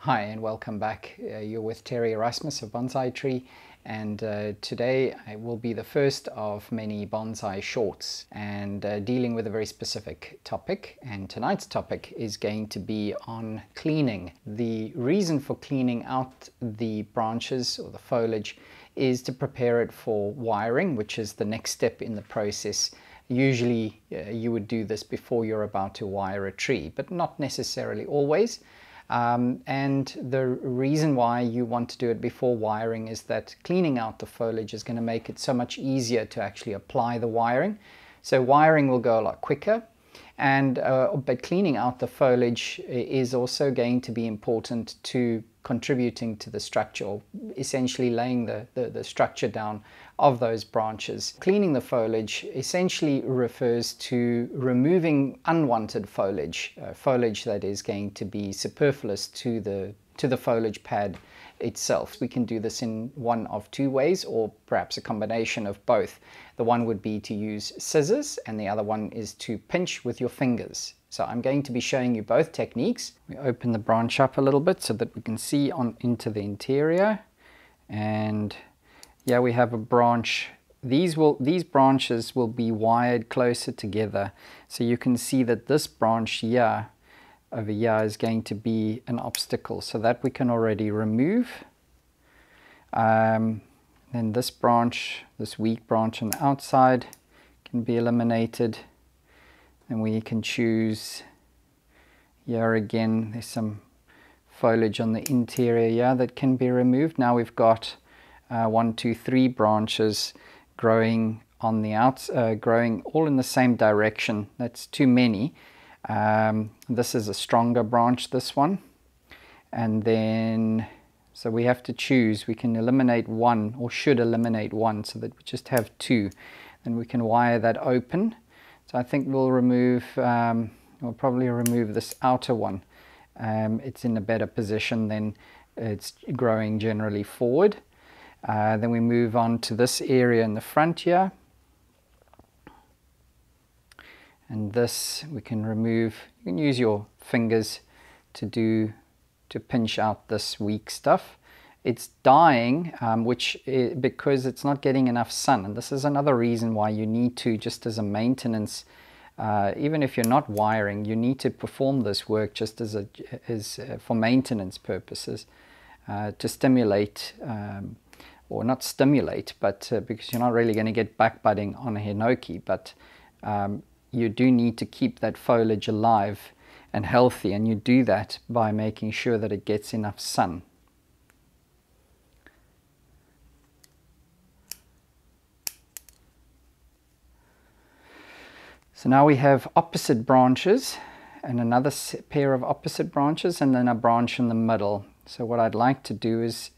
Hi and welcome back. You're with Terry Erasmus of Bonsai Tree, and today I will be the first of many bonsai shorts and dealing with a very specific topic. And tonight's topic is going to be on cleaning. The reason for cleaning out the branches or the foliage is to prepare it for wiring, which is the next step in the process. Usually you would do this before you're about to wire a tree, but not necessarily always. And the reason why you want to do it before wiring is that cleaning out the foliage is going to make it so much easier to actually apply the wiring. So wiring will go a lot quicker, and but cleaning out the foliage is also going to be important to contributing to the structure, or essentially laying the structure down of those branches. Cleaning the foliage essentially refers to removing unwanted foliage, foliage that is going to be superfluous to the foliage pad itself. We can do this in one of two ways, or perhaps a combination of both. The one would be to use scissors, and the other one is to pinch with your fingers. So I'm going to be showing you both techniques. We open the branch up a little bit so that we can see on into the interior, and yeah, we have a branch. These branches will be wired closer together, so you can see that this branch here over here is going to be an obstacle, so that we can already remove. Then this branch, this weak branch on the outside, can be eliminated, and we can choose here again. There's some foliage on the interior here that can be removed. Now we've got 1, 2, 3 branches growing on the growing all in the same direction. That's too many. This is a stronger branch, this one, and then so we have to choose. We can eliminate one, or should eliminate one, so that we just have 2, and we can wire that open. So I think we'll probably remove this outer one. It's in a better position, then it's growing generally forward. Then we move on to this area in the front here, and this we can remove. You can use your fingers to pinch out this weak stuff. It's dying, because it's not getting enough sun, and this is another reason why you need to, just as a maintenance, even if you're not wiring, you need to perform this work just for maintenance purposes, to stimulate, or not stimulate, but because you're not really going to get back budding on a hinoki, but you do need to keep that foliage alive and healthy, and you do that by making sure that it gets enough sun. So now we have opposite branches, and another pair of opposite branches, and then a branch in the middle. So what I'd like to do is,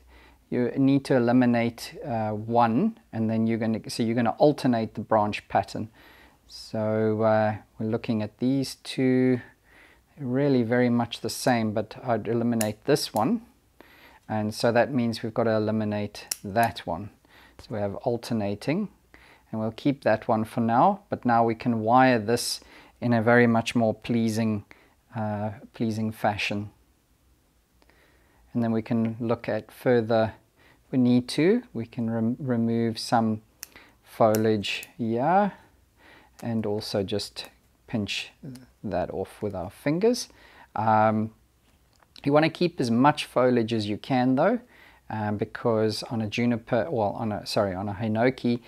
you need to eliminate one, and then you're going to alternate the branch pattern. So we're looking at these two, really very much the same, but I'd eliminate this one, and so that means we've got to eliminate that one. So we have alternating, and we'll keep that one for now, but now we can wire this in a very much more pleasing fashion. And then we can look at further, if we need to, we can remove some foliage here, and also just pinch that off with our fingers. You want to keep as much foliage as you can though, because on a juniper, well, on a hinoki,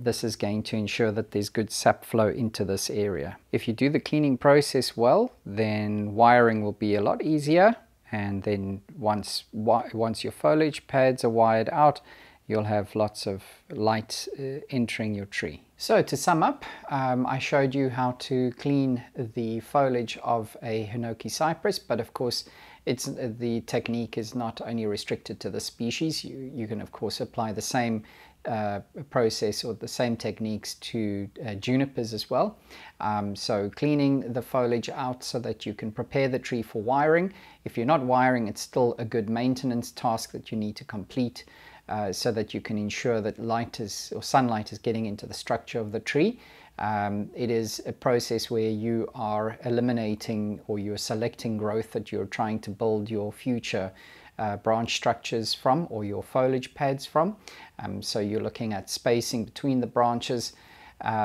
this is going to ensure that there's good sap flow into this area. If you do the cleaning process well, then wiring will be a lot easier, and then once your foliage pads are wired out, you'll have lots of light entering your tree. So to sum up, I showed you how to clean the foliage of a hinoki cypress, but of course the technique is not only restricted to the species. You can of course apply the same process or the same techniques to junipers as well. So cleaning the foliage out so that you can prepare the tree for wiring. If you're not wiring, it's still a good maintenance task that you need to complete, so that you can ensure that sunlight is getting into the structure of the tree. It is a process where you are eliminating or you're selecting growth that you're trying to build your future branch structures from, or your foliage pads from. So you're looking at spacing between the branches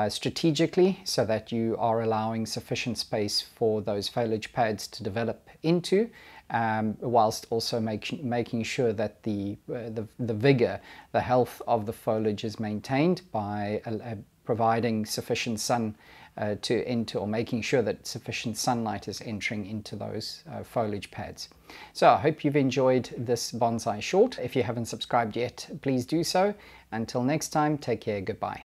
strategically, so that you are allowing sufficient space for those foliage pads to develop into, whilst also making sure that the vigor, the health of the foliage is maintained by providing sufficient sun to enter, or making sure that sufficient sunlight is entering into those foliage pads. So I hope you've enjoyed this bonsai short. If you haven't subscribed yet, please do so. Until next time, take care, goodbye.